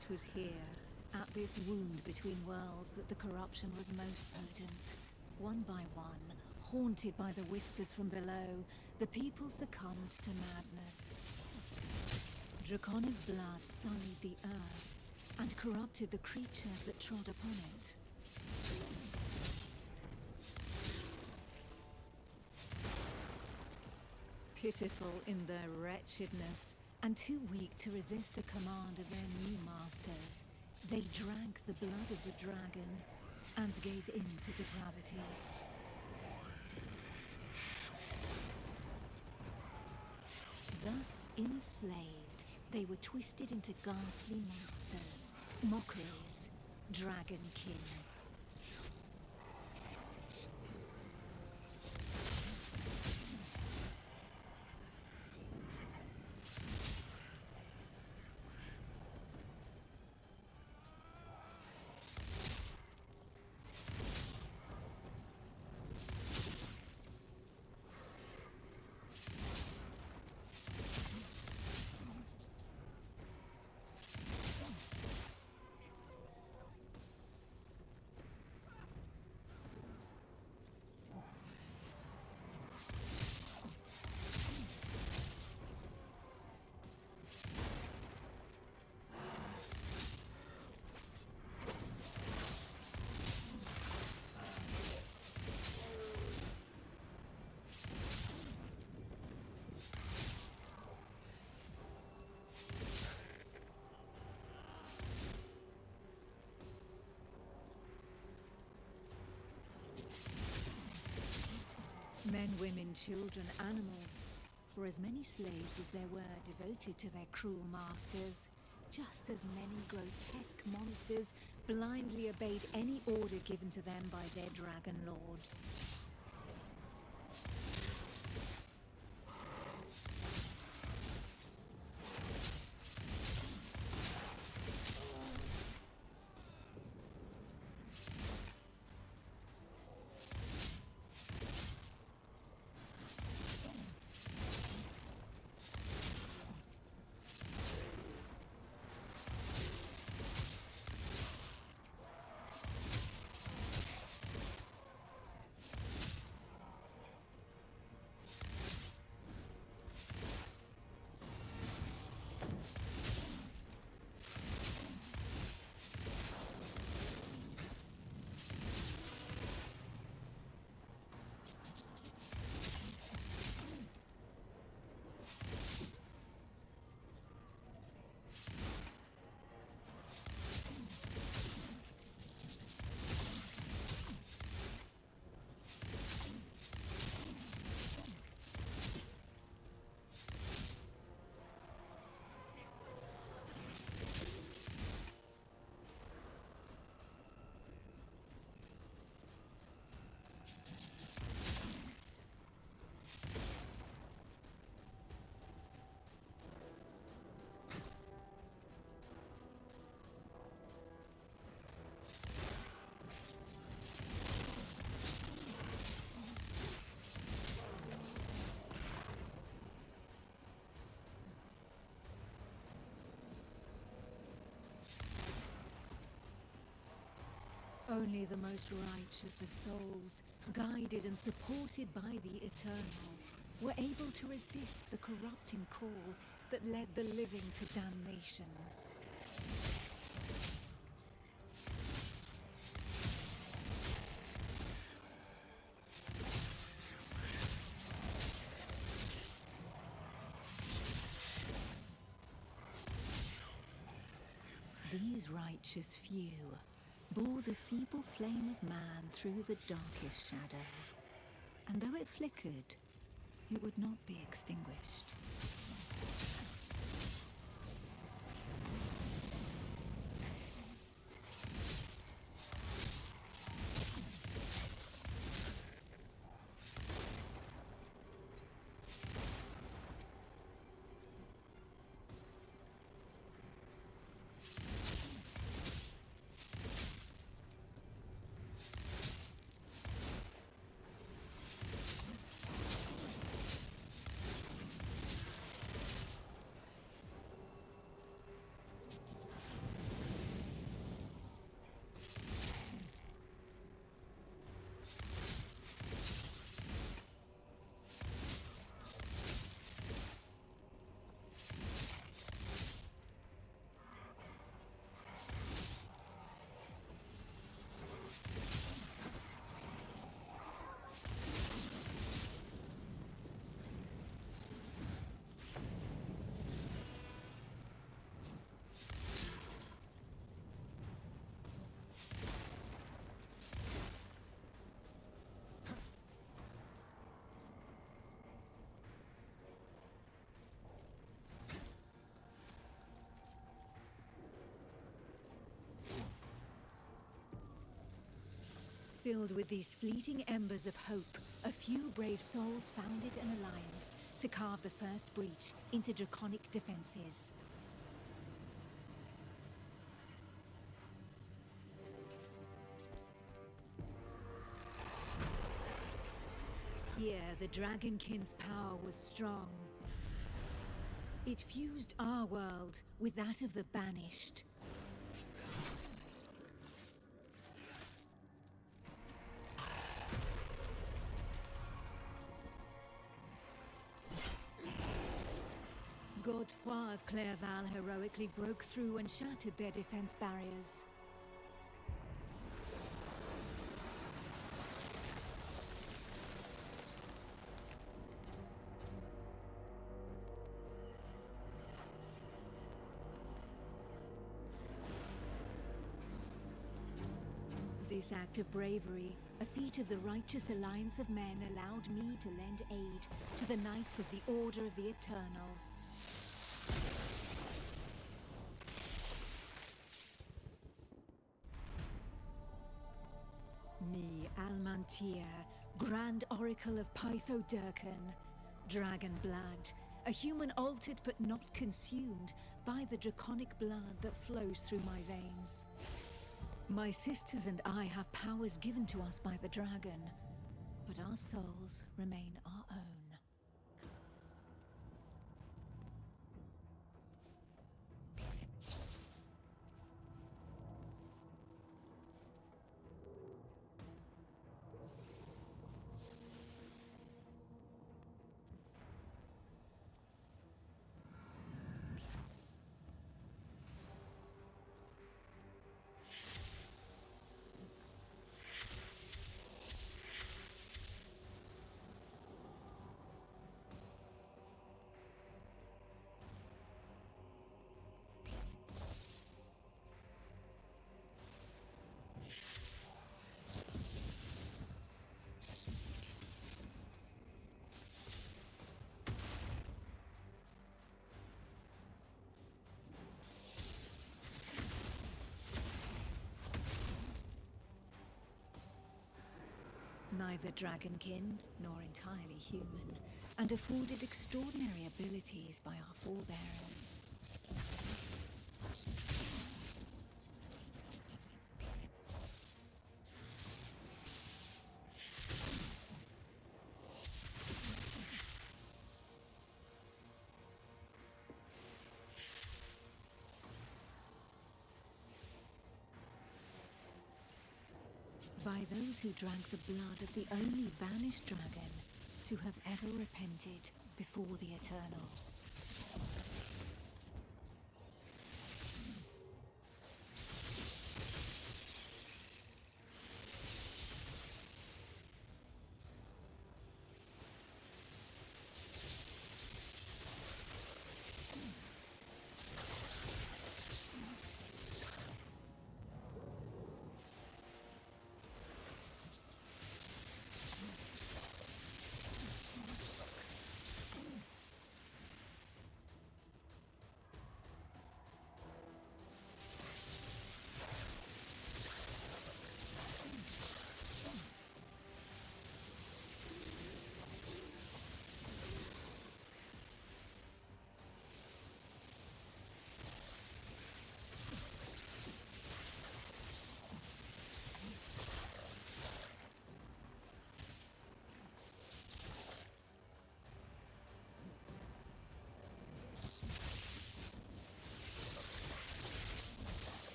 It was here, at this wound between worlds, that the corruption was most potent. One by one, haunted by the whispers from below, the people succumbed to madness. Draconic blood sullied the earth and corrupted the creatures that trod upon it. Pitiful in their wretchedness, and too weak to resist the command of their new masters, they drank the blood of the dragon and gave in to depravity. Thus enslaved, they were twisted into ghastly monsters, mockeries, Dragonkin. Men, women, children, animals, for as many slaves as there were devoted to their cruel masters, just as many grotesque monsters blindly obeyed any order given to them by their dragon lord. Only the most righteous of souls, guided and supported by the Eternal, were able to resist the corrupting call that led the living to damnation. These righteous few bore the feeble flame of man through the darkest shadow, and though it flickered, it would not be extinguished. Filled with these fleeting embers of hope, a few brave souls founded an alliance to carve the first breach into draconic defenses. Here, the Dragonkin's power was strong. It fused our world with that of the Banished. Godefroy of Clairval heroically broke through and shattered their defense barriers. This act of bravery, a feat of the righteous alliance of men, allowed me to lend aid to the Knights of the Order of the Eternal. Me, Almantir, Grand Oracle of Pythodurcan, Dragon Blood, a human altered but not consumed by the draconic blood that flows through my veins. My sisters and I have powers given to us by the dragon, but our souls remain our own. Neither Dragonkin nor entirely human, and afforded extraordinary abilities by our forebearers. By those who drank the blood of the only banished dragon to have ever repented before the Eternal.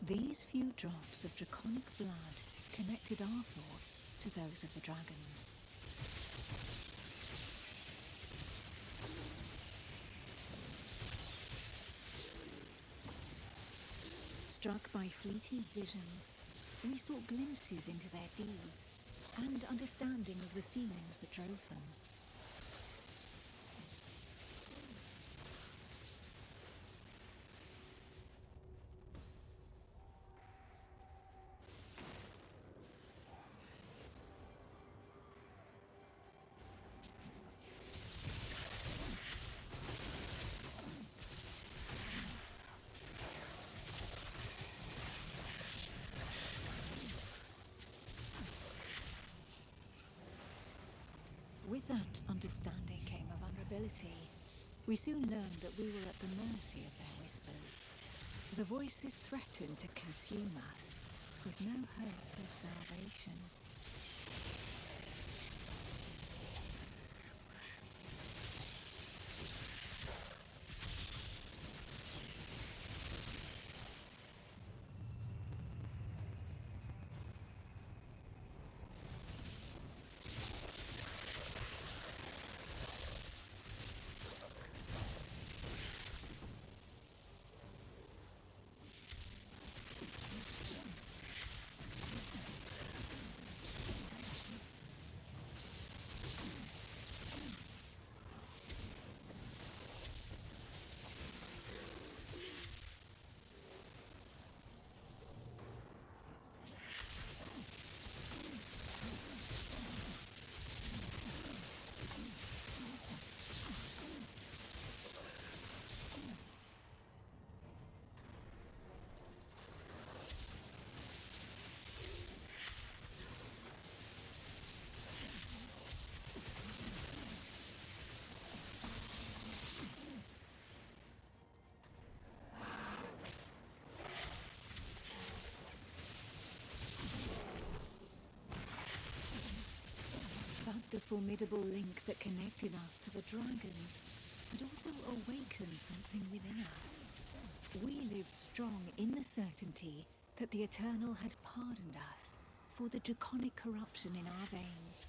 These few drops of draconic blood connected our thoughts to those of the dragons. Struck by fleeting visions, we saw glimpses into their deeds and understanding of the feelings that drove them. With that understanding came a vulnerability. We soon learned that we were at the mercy of their whispers. The voices threatened to consume us, with no hope of salvation. But the formidable link that connected us to the dragons had also awakened something within us. We lived strong in the certainty that the Eternal had pardoned us for the draconic corruption in our veins.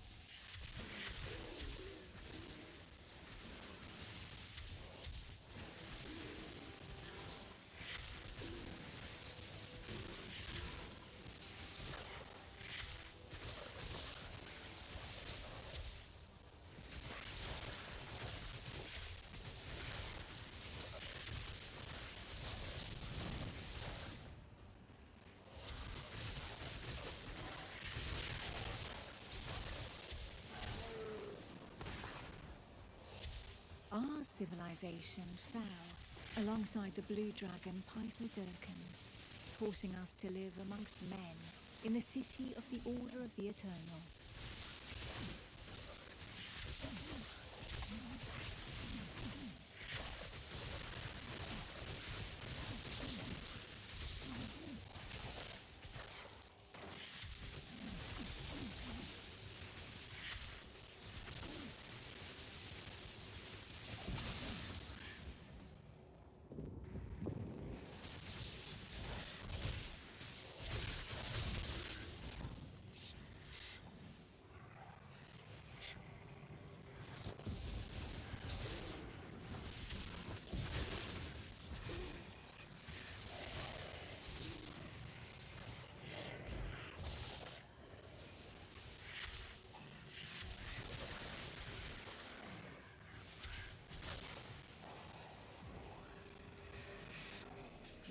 Our civilization fell alongside the blue dragon Dragonkin, forcing us to live amongst men in the city of the Order of the Eternal.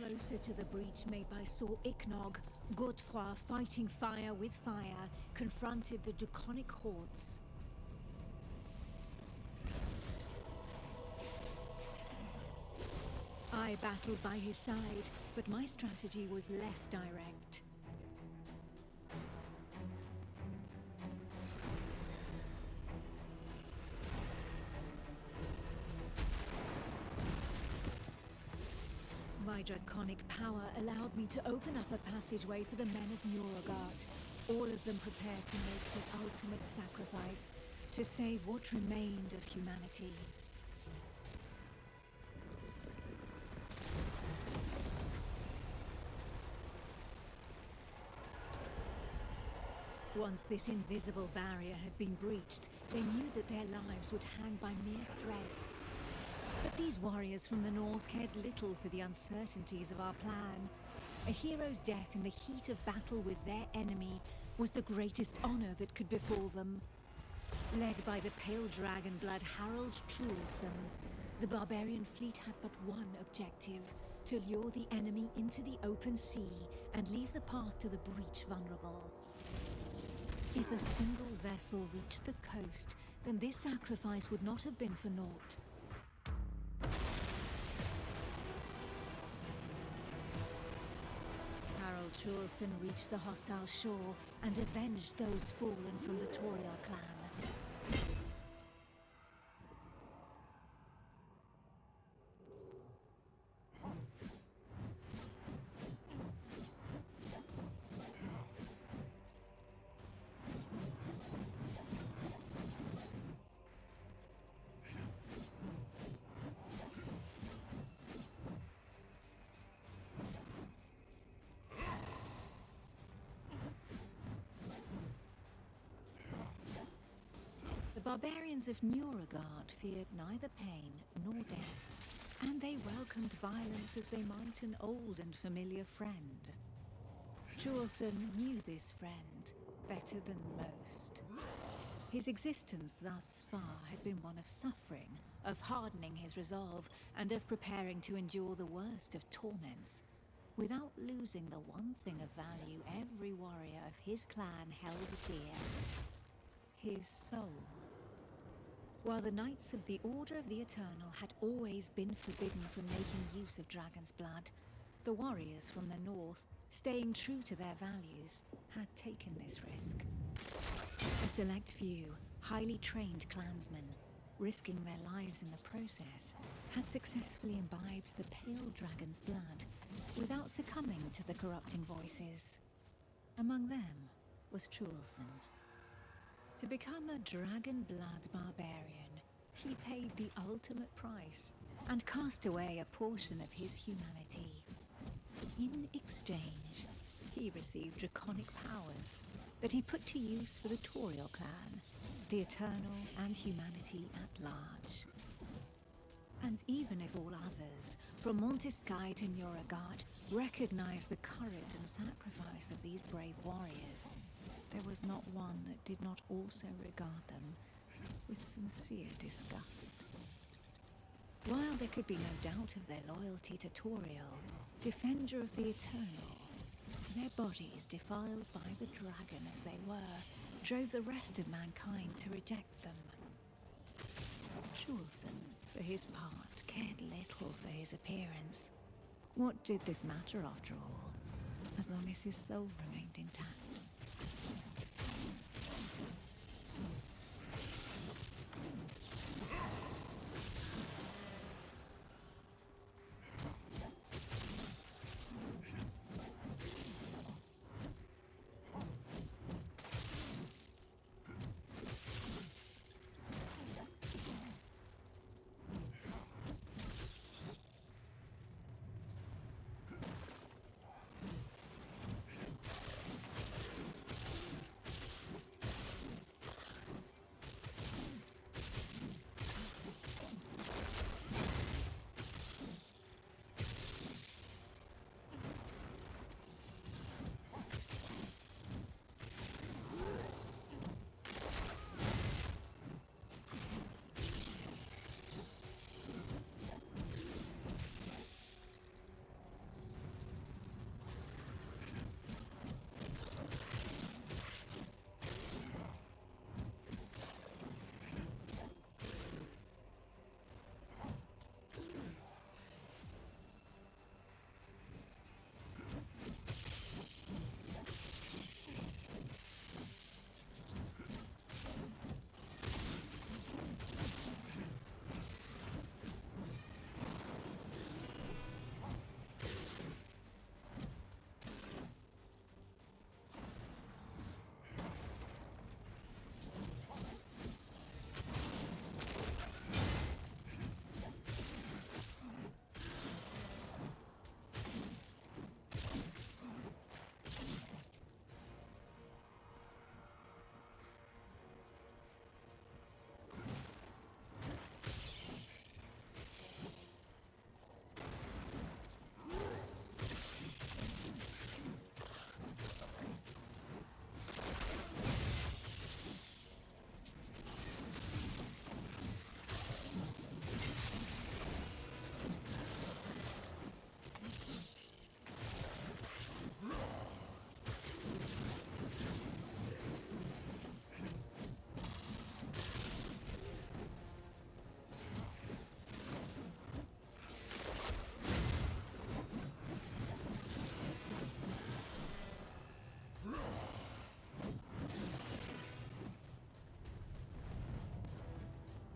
Closer to the breach made by Sir Ichnog, Godefroy, fighting fire with fire, confronted the draconic hordes. I battled by his side, but my strategy was less direct. My draconic power allowed me to open up a passageway for the men of Nuragard, all of them prepared to make the ultimate sacrifice to save what remained of humanity. Once this invisible barrier had been breached, they knew that their lives would hang by mere threads. But these warriors from the north cared little for the uncertainties of our plan. A hero's death in the heat of battle with their enemy was the greatest honor that could befall them. Led by the pale dragon blood Harold Trulson, the barbarian fleet had but one objective: to lure the enemy into the open sea and leave the path to the breach vulnerable. If a single vessel reached the coast, then this sacrifice would not have been for naught. Harold Trulson reached the hostile shore and avenged those fallen from the Toriel clan. barbarians of Nuragard feared neither pain nor death, and they welcomed violence as they might an old and familiar friend. Chulson knew this friend better than most. His existence thus far had been one of suffering, of hardening his resolve, and of preparing to endure the worst of torments, without losing the one thing of value every warrior of his clan held dear: his soul. While the Knights of the Order of the Eternal had always been forbidden from making use of dragon's blood, the warriors from the north, staying true to their values, had taken this risk. A select few, highly trained clansmen, risking their lives in the process, had successfully imbibed the pale dragon's blood without succumbing to the corrupting voices. Among them was Chulson. To become a dragon blood barbarian, he paid the ultimate price and cast away a portion of his humanity. In exchange, he received draconic powers that he put to use for the Toriel clan, the Eternal, and humanity at large. And even if all others, from Montesky to Nuragard, recognized the courage and sacrifice of these brave warriors, there was not one that did not also regard them with sincere disgust. While there could be no doubt of their loyalty to Toriel, defender of the Eternal, their bodies, defiled by the dragon as they were, drove the rest of mankind to reject them. Chulson, for his part, cared little for his appearance. What did this matter after all, as long as his soul remained intact?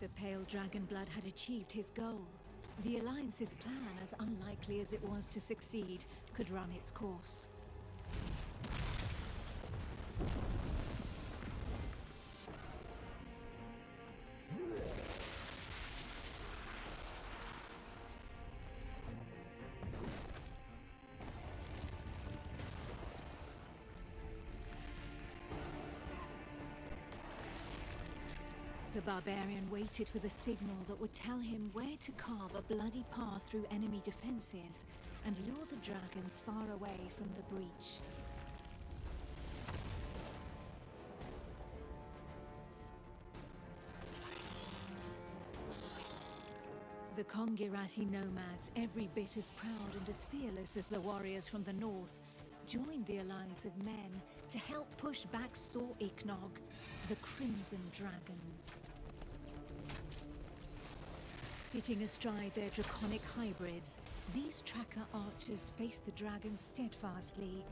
The pale dragon blood had achieved his goal. The Alliance's plan, as unlikely as it was to succeed, could run its course. The barbarian waited for the signal that would tell him where to carve a bloody path through enemy defenses and lure the dragons far away from the breach. The Kongirati nomads, every bit as proud and as fearless as the warriors from the north, joined the alliance of men to help push back Sor Iknog, the Crimson Dragon. Sitting astride their draconic hybrids, these tracker archers faced the dragons steadfastly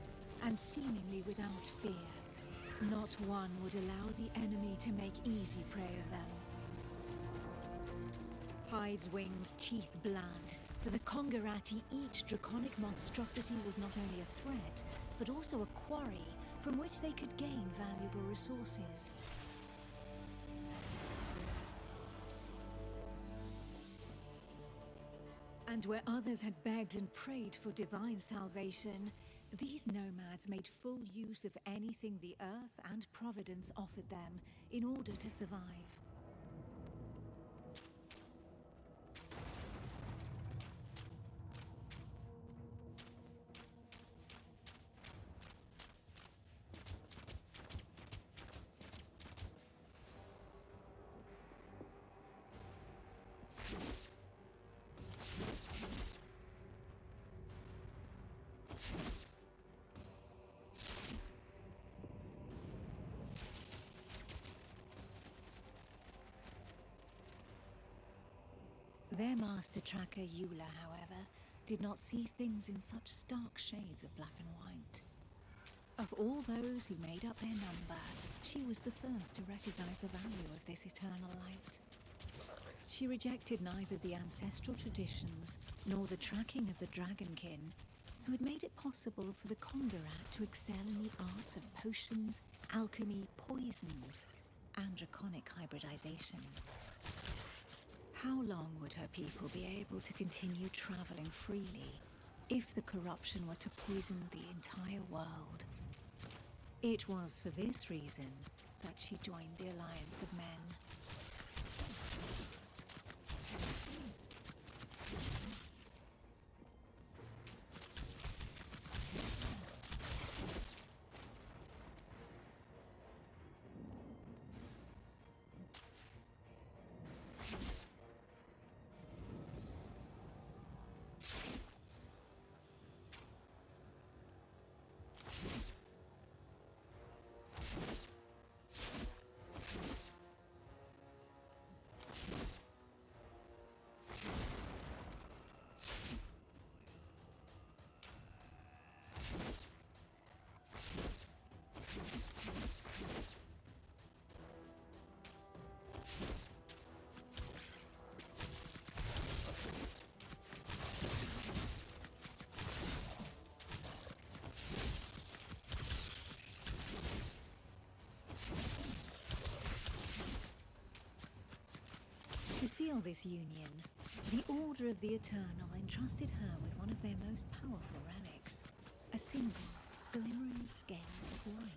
and seemingly without fear. Not one would allow the enemy to make easy prey of them. Hides, wings, teeth, blood. For the Kongirati, each draconic monstrosity was not only a threat, but also a quarry from which they could gain valuable resources. And where others had begged and prayed for divine salvation, these nomads made full use of anything the earth and Providence offered them in order to survive. Their master tracker, Eula, however, did not see things in such stark shades of black and white. Of all those who made up their number, she was the first to recognize the value of this eternal light. She rejected neither the ancestral traditions nor the tracking of the Dragonkin, who had made it possible for the Kongarat to excel in the arts of potions, alchemy, poisons, and draconic hybridization. How long would her people be able to continue traveling freely if the corruption were to poison the entire world? It was for this reason that she joined the Alliance of Men. To seal this union, the Order of the Eternal entrusted her with one of their most powerful relics, a single, glimmering scale of light.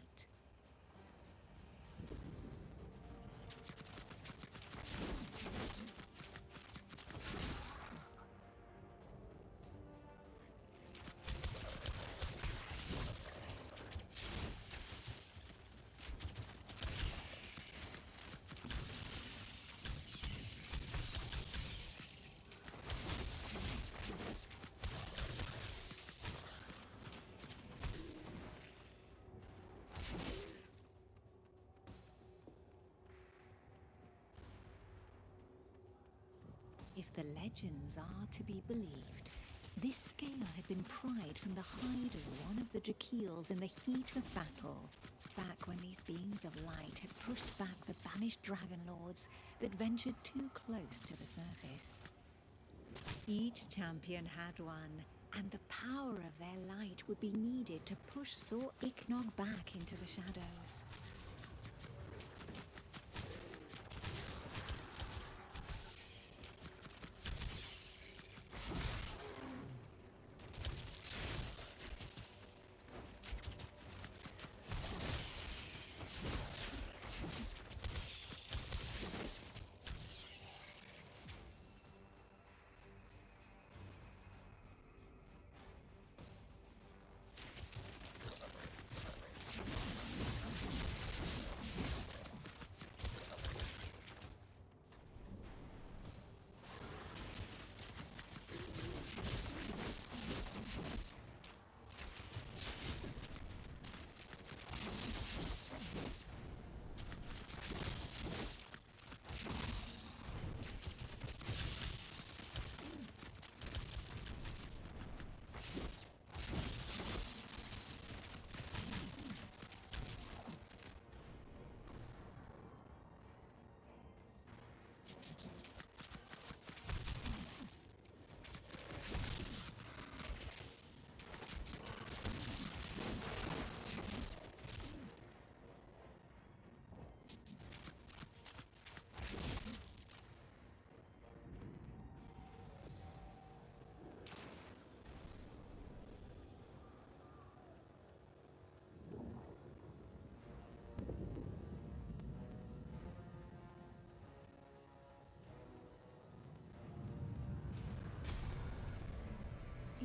If the legends are to be believed, this scale had been pried from the hide of one of the Drakeels in the heat of battle, back when these beings of light had pushed back the banished dragon lords that ventured too close to the surface. Each champion had one, and the power of their light would be needed to push Sor Iknog back into the shadows.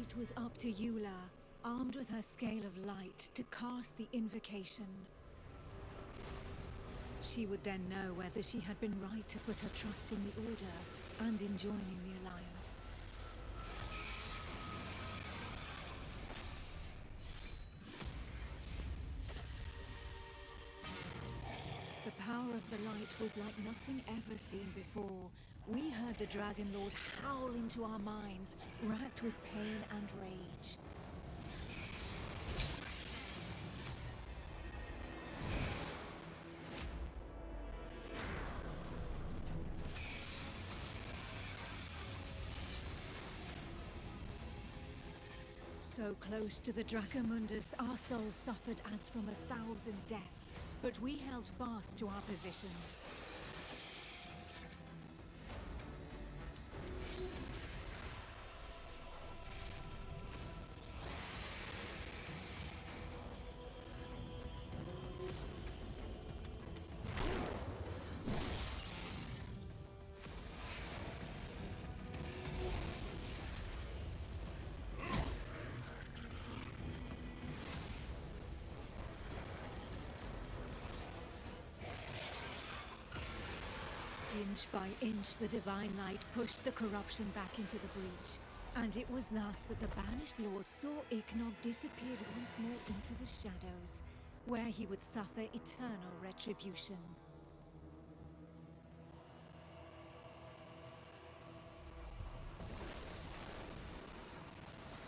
it was up to Eula, armed with her scale of light, to cast the invocation. She would then know whether she had been right to put her trust in the Order and in joining the Alliance. The power of the light was like nothing ever seen before. We heard the Dragon Lord howl into our minds, racked with pain and rage. So close to the Dracomundus, our souls suffered as from 1,000 deaths, but we held fast to our positions. Inch by inch, the divine light pushed the corruption back into the breach, and it was thus that the Banished Lord saw Ignog disappear once more into the shadows, where he would suffer eternal retribution.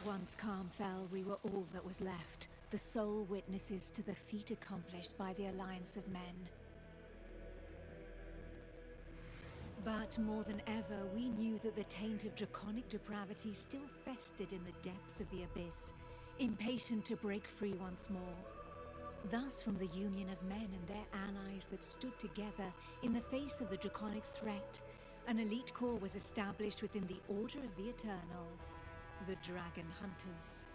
Once calm fell, we were all that was left, the sole witnesses to the feat accomplished by the Alliance of Men. But more than ever, we knew that the taint of draconic depravity still festered in the depths of the abyss, impatient to break free once more. Thus, from the union of men and their allies that stood together in the face of the draconic threat, an elite corps was established within the Order of the Eternal, the Dragon Hunters.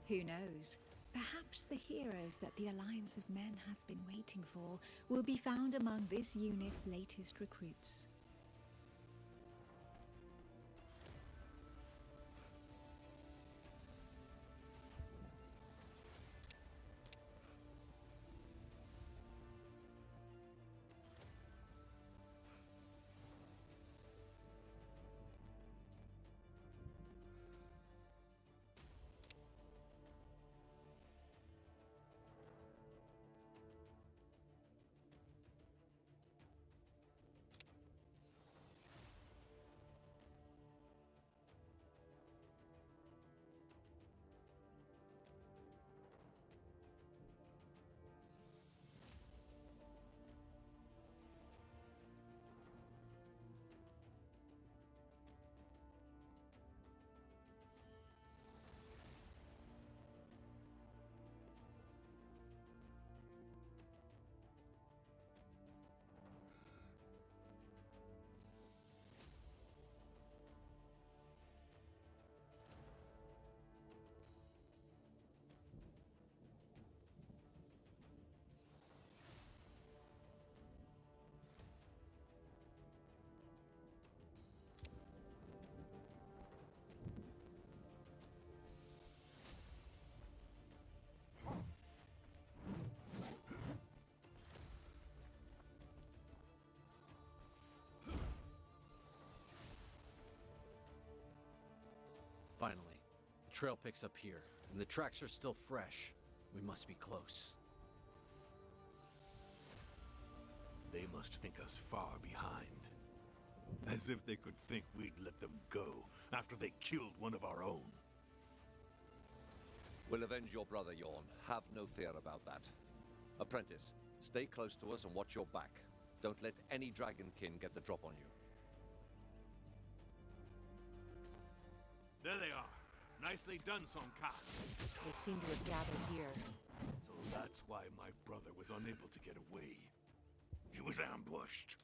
Who knows? Perhaps the heroes that the Alliance of Men has been waiting for will be found among this unit's latest recruits. Finally, the trail picks up here, and the tracks are still fresh. We must be close. They must think us far behind. As if they could think we'd let them go after they killed one of our own. We'll avenge your brother, Yorn. Have no fear about that. Apprentice, stay close to us and watch your back. Don't let any Dragonkin get the drop on you. There they are. Nicely done, Songka. They seem to have gathered here. So that's why my brother was unable to get away. He was ambushed.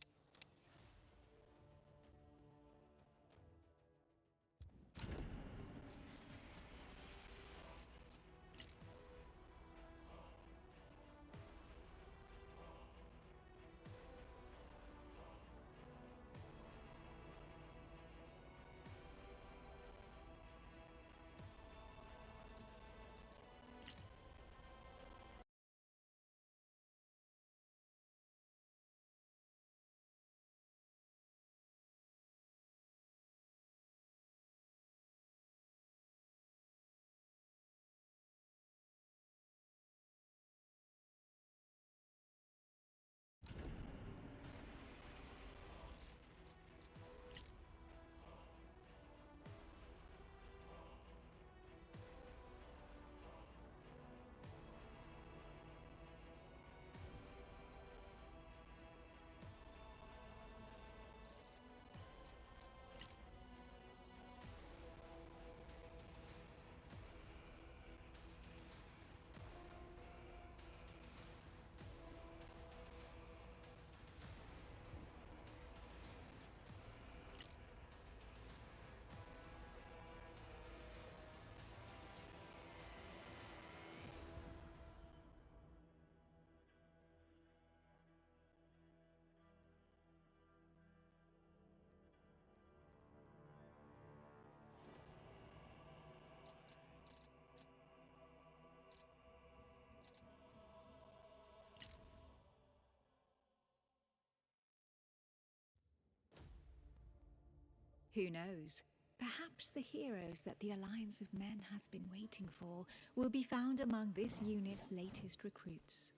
Who knows? Perhaps the heroes that the Alliance of Men has been waiting for will be found among this unit's latest recruits.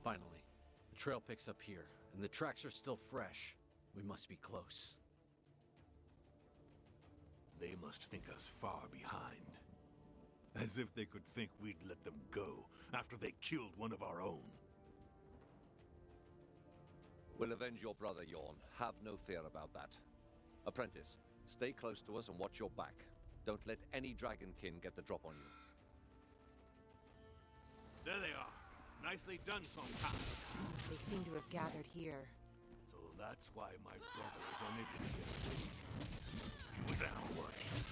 Finally, the trail picks up here, and the tracks are still fresh. We must be close. They must think us far behind. As if they could think we'd let them go after they killed one of our own. We'll avenge your brother, Yorn. Have no fear about that. Apprentice, stay close to us and watch your back. Don't let any Dragonkin get the drop on you. There they are. Nicely done, Songka. They seem to have gathered here. So that's why my brother was unable to get away. He was ambushed.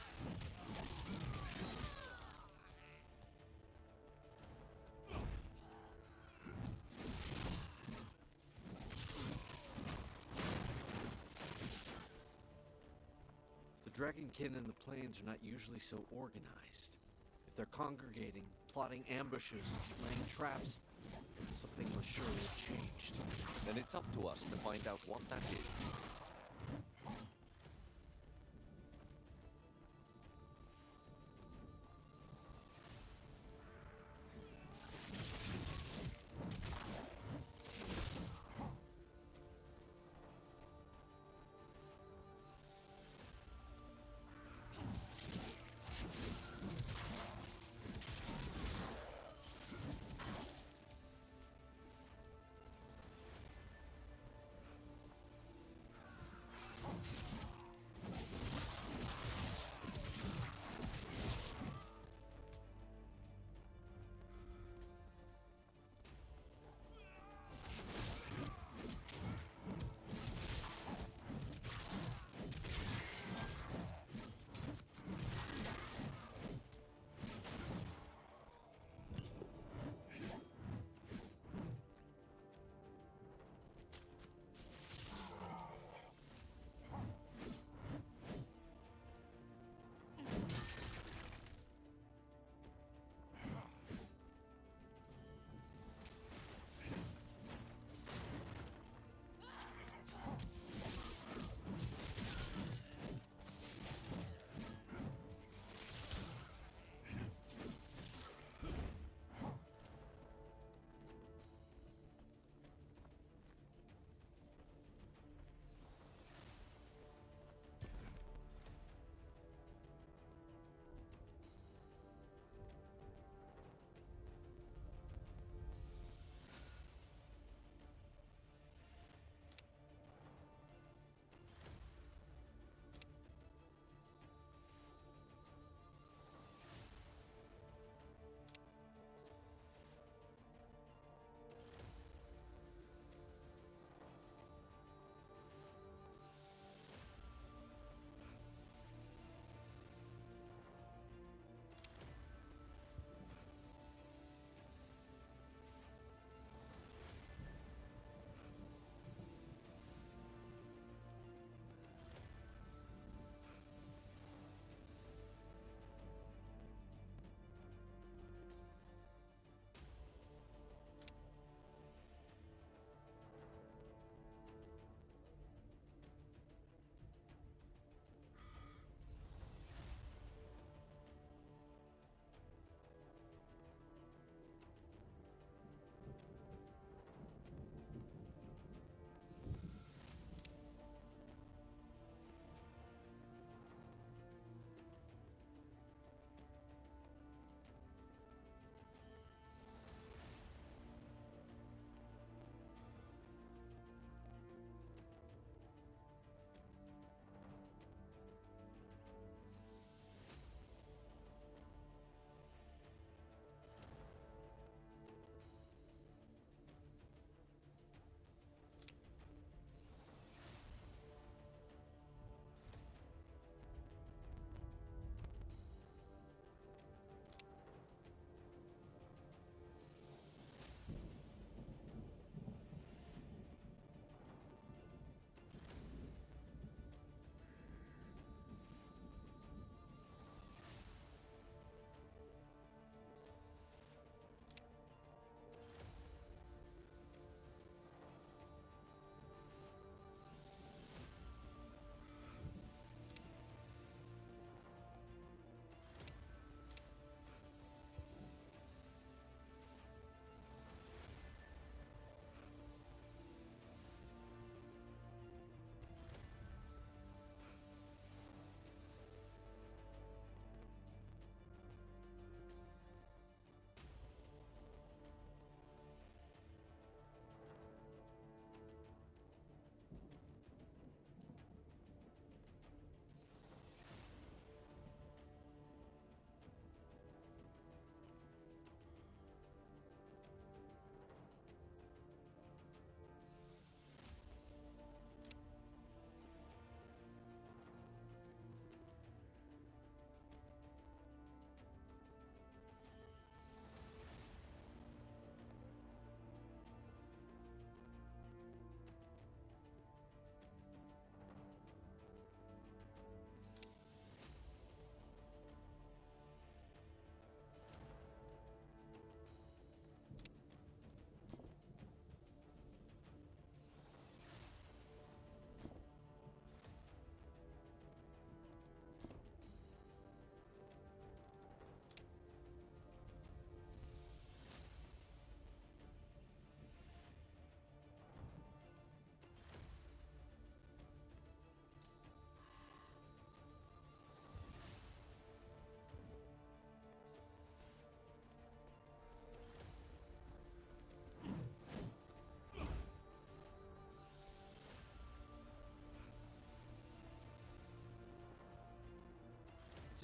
The Dragonkin in the plains are not usually so organized. If they're congregating, plotting ambushes, laying traps, something must surely have changed. Then it's up to us to find out what that is.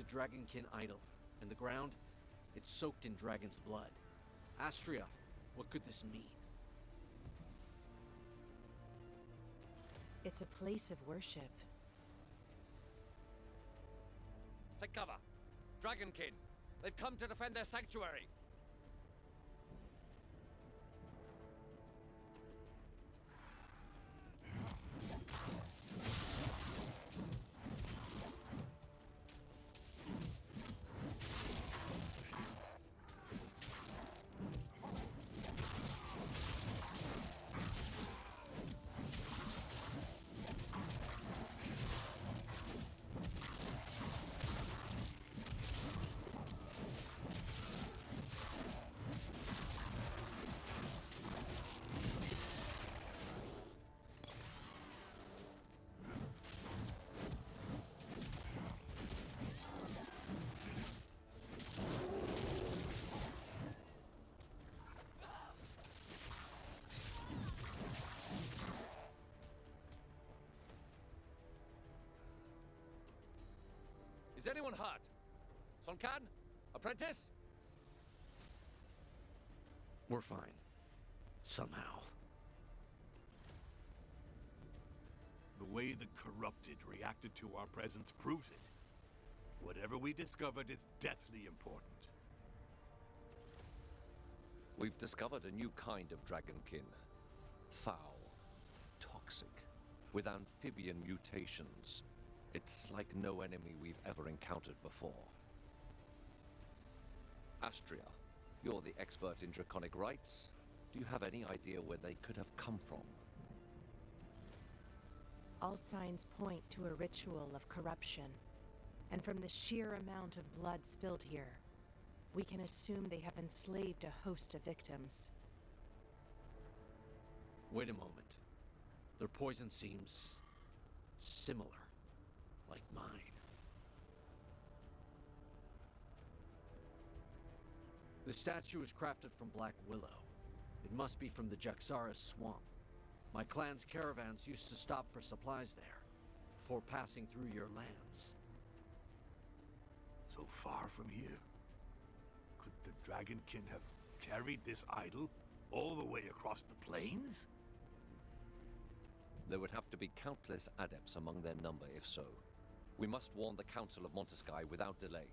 a Dragonkin idol, and the ground, it's soaked in dragon's blood. Astria, what could this mean? It's a place of worship. Take cover! Dragonkin! They've come to defend their sanctuary! Is anyone hurt? Sonkan? Apprentice? We're fine. Somehow. The way the corrupted reacted to our presence proves it. Whatever we discovered is deathly important. We've discovered a new kind of Dragonkin. Foul. Toxic. With amphibian mutations. It's like no enemy we've ever encountered before. Astria, you're the expert in draconic rites. Do you have any idea where they could have come from? All signs point to a ritual of corruption. And from the sheer amount of blood spilled here, we can assume they have enslaved a host of victims. Wait a moment. Their poison seems similar. Like mine. The statue is crafted from black willow. It must be from the Jaxara swamp. My clan's caravans used to stop for supplies there, before passing through your lands. So far from here. Could the Dragonkin have carried this idol all the way across the plains? There would have to be countless adepts among their number if so. We must warn the Council of Monteskai without delay.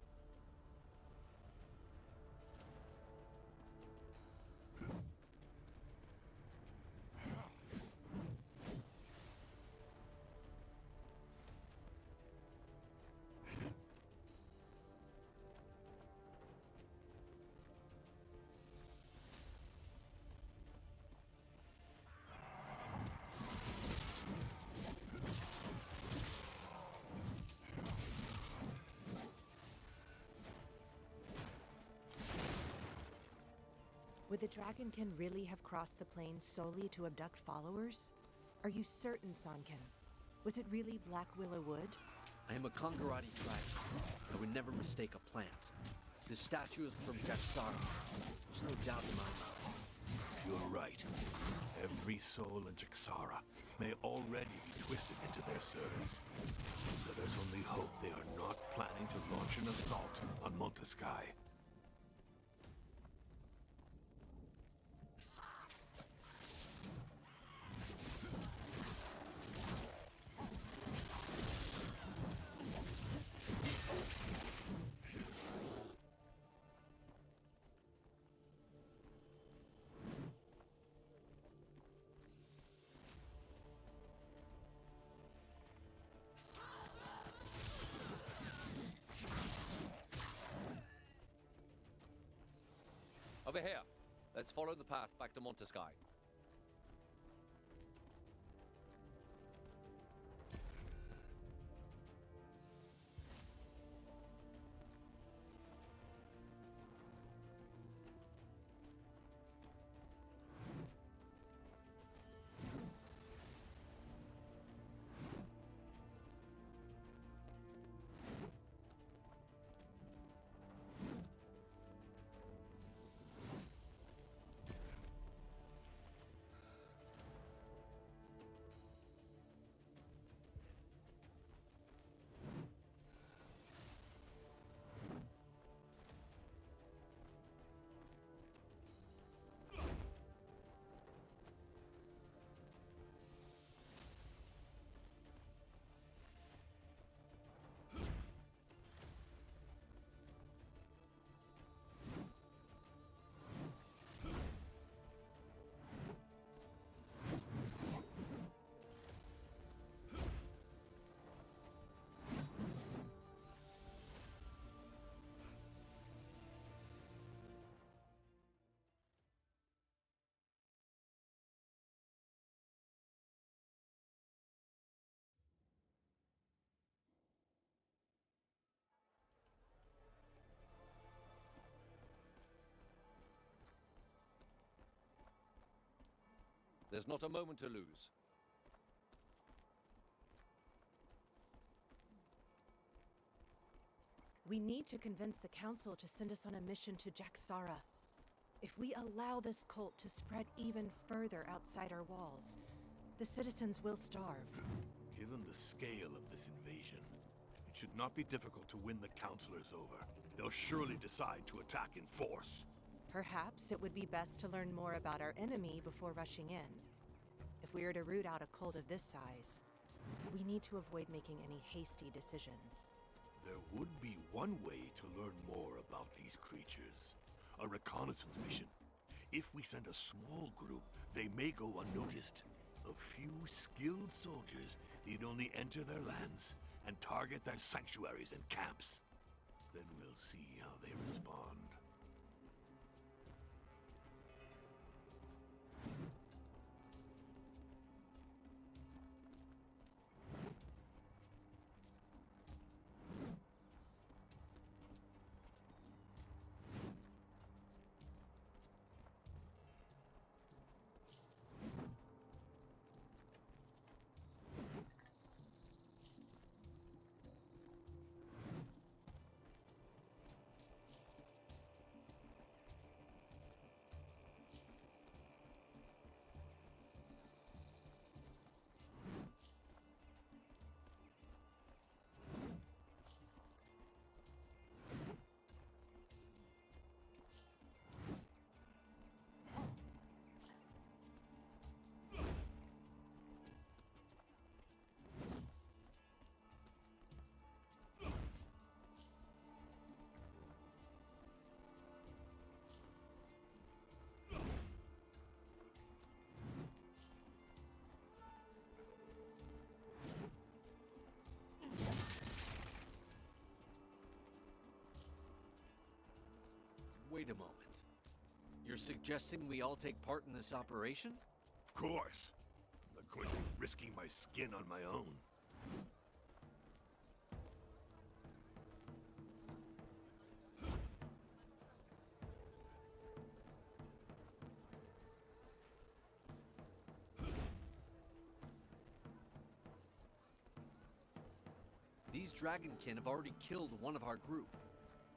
Would the Dragonkin really have crossed the plains solely to abduct followers? Are you certain, Sonkan? Was it really Black Willow Wood? I am a Kongarati dragon. I would never mistake a plant. This statue is from Jaxara. There's no doubt in my mind. You're right. Every soul in Jaxara may already be twisted into their service. Let us only hope they are not planning to launch an assault on Monteskai. Over here. Let's follow the path back to Monteskai. There's not a moment to lose. We need to convince the Council to send us on a mission to Jaxara. If we allow this cult to spread even further outside our walls, the citizens will starve. Given the scale of this invasion, it should not be difficult to win the Councilors over. They'll surely decide to attack in force. Perhaps it would be best to learn more about our enemy before rushing in. If we are to root out a cult of this size, we need to avoid making any hasty decisions. There would be one way to learn more about these creatures. A reconnaissance mission. If we send a small group, they may go unnoticed. A few skilled soldiers need only enter their lands and target their sanctuaries and camps. Then we'll see how they respond. Wait a moment. You're suggesting we all take part in this operation? Of course. I'm not going to be risking my skin on my own. These Dragonkin have already killed one of our group.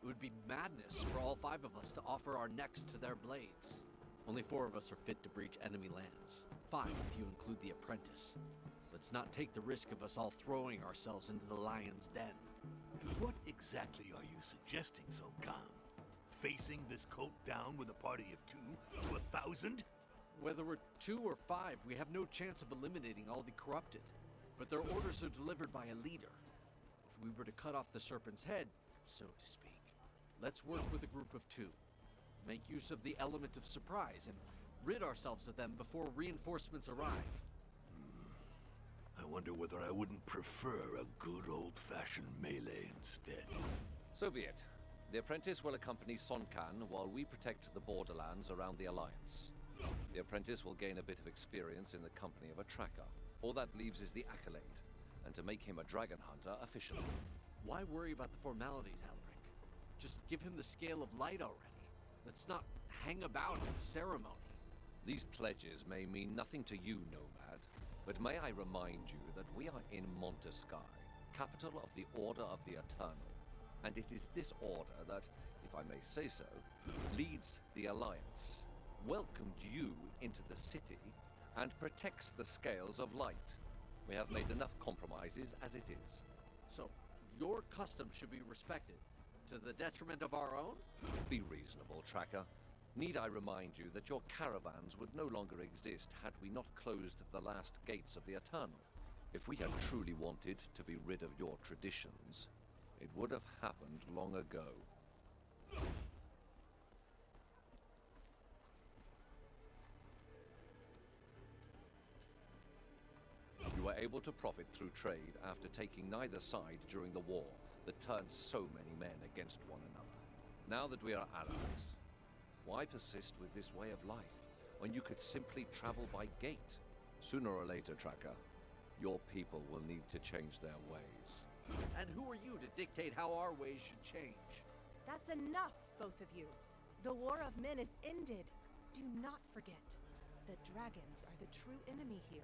It would be madness for all 5 of us to offer our necks to their blades. Only 4 of us are fit to breach enemy lands. 5 if you include the apprentice. Let's not take the risk of us all throwing ourselves into the lion's den. What exactly are you suggesting, Song Kang? Facing this cult down with a party of 2 to 1,000? Whether we're 2 or 5, we have no chance of eliminating all the corrupted. But their orders are delivered by a leader. If we were to cut off the serpent's head, so to speak, let's work with a group of 2. Make use of the element of surprise and rid ourselves of them before reinforcements arrive. I wonder whether I wouldn't prefer a good old-fashioned melee instead. So be it. The apprentice will accompany Son Kan while we protect the borderlands around the Alliance. The apprentice will gain a bit of experience in the company of a tracker. All that leaves is the accolade, and to make him a dragon hunter officially. Why worry about the formalities, Alric? Just give him the scale of light already. Let's not hang about in ceremony. These pledges may mean nothing to you, Nomad, but may I remind you that we are in Montesky, capital of the Order of the Eternal. And it is this order that, if I may say so, leads the Alliance, welcomed you into the city, and protects the scales of light. We have made enough compromises as it is. So, your custom should be respected, to the detriment of our own? Be reasonable, Tracker. Need I remind you that your caravans would no longer exist had we not closed the last gates of the Eternal? If we had truly wanted to be rid of your traditions, it would have happened long ago. You were able to profit through trade after taking neither side during the war that turned so many men against one another. Now that we are allies, why persist with this way of life when you could simply travel by gate? Sooner or later, Tracker, your people will need to change their ways. And who are you to dictate how our ways should change? That's enough, both of you. The War of Men is ended. Do not forget. that dragons are the true enemy here.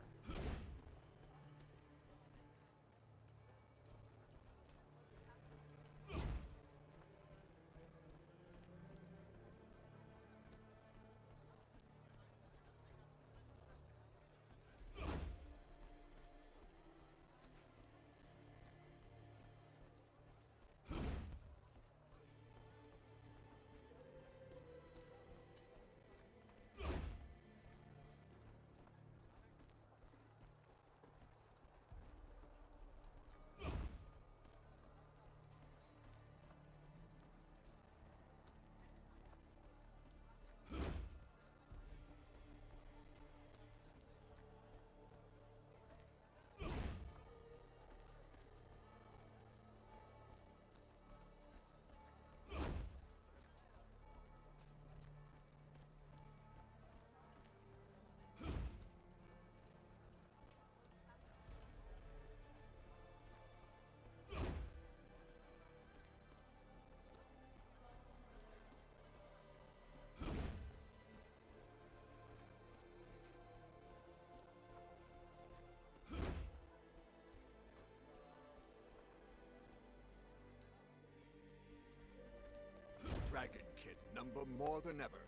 Dragonkin number more than ever.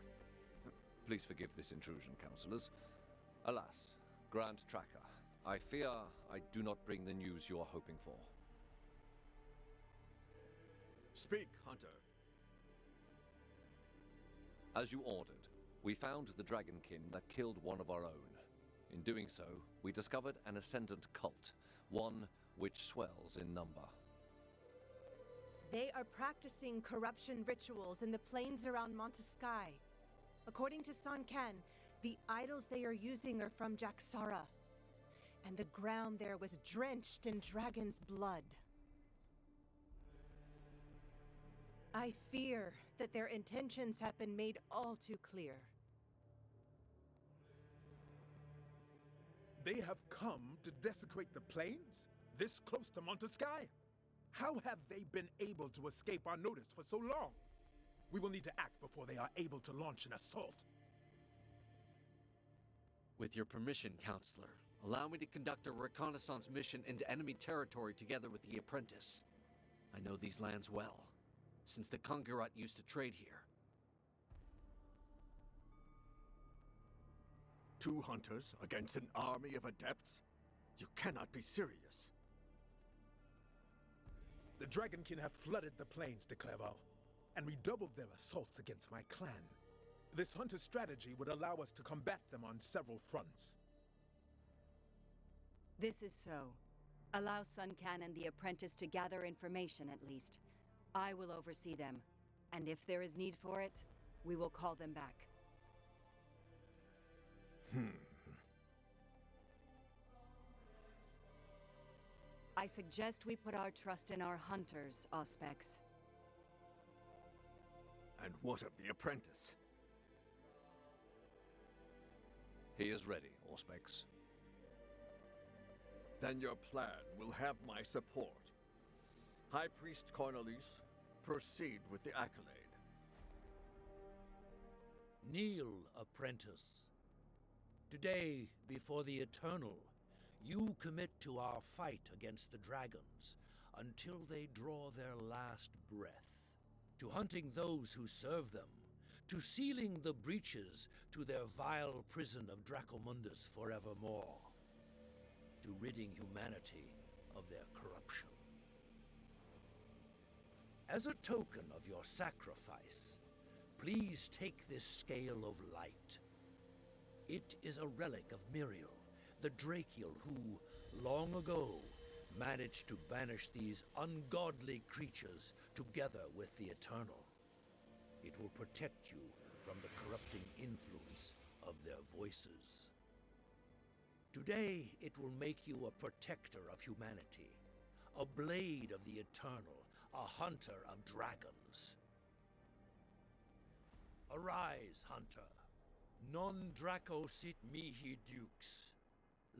Please forgive this intrusion, councillors. Alas, Grand Tracker, I fear I do not bring the news you are hoping for. Speak, Hunter. As you ordered, we found the Dragonkin that killed one of our own. In doing so, we discovered an ascendant cult, one which swells in number. They are practicing corruption rituals in the plains around Monteskai. According to San Ken, the idols they are using are from Jaxara, and the ground there was drenched in dragon's blood. I fear that their intentions have been made all too clear. They have come to desecrate the plains? This close to Monteskai? How have they been able to escape our notice for so long? We will need to act before they are able to launch an assault. With your permission, Counselor, allow me to conduct a reconnaissance mission into enemy territory together with the apprentice. I know these lands well, since the Kongurat used to trade here. 2 hunters against an army of adepts? You cannot be serious. The Dragonkin have flooded the plains de Clerval, and redoubled their assaults against my clan. This hunter strategy would allow us to combat them on several fronts. This is so. Allow Sun Can and the apprentice to gather information at least. I will oversee them, and if there is need for it, we will call them back. I suggest we put our trust in our hunters, Auspex. And what of the apprentice? He is ready, Auspex. Then your plan will have my support. High Priest Cornelius, proceed with the accolade. Kneel, apprentice. Today, before the Eternal, you commit to our fight against the dragons until they draw their last breath, to hunting those who serve them, to sealing the breaches to their vile prison of Dracomundus forevermore, to ridding humanity of their corruption. As a token of your sacrifice, please take this scale of light. It is a relic of Miriel, the Drakiel who, long ago, managed to banish these ungodly creatures together with the Eternal. It will protect you from the corrupting influence of their voices. Today, it will make you a protector of humanity, a blade of the Eternal, a hunter of dragons. Arise, hunter. Non Draco sit mihi dukes.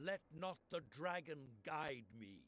Let not the dragon guide me.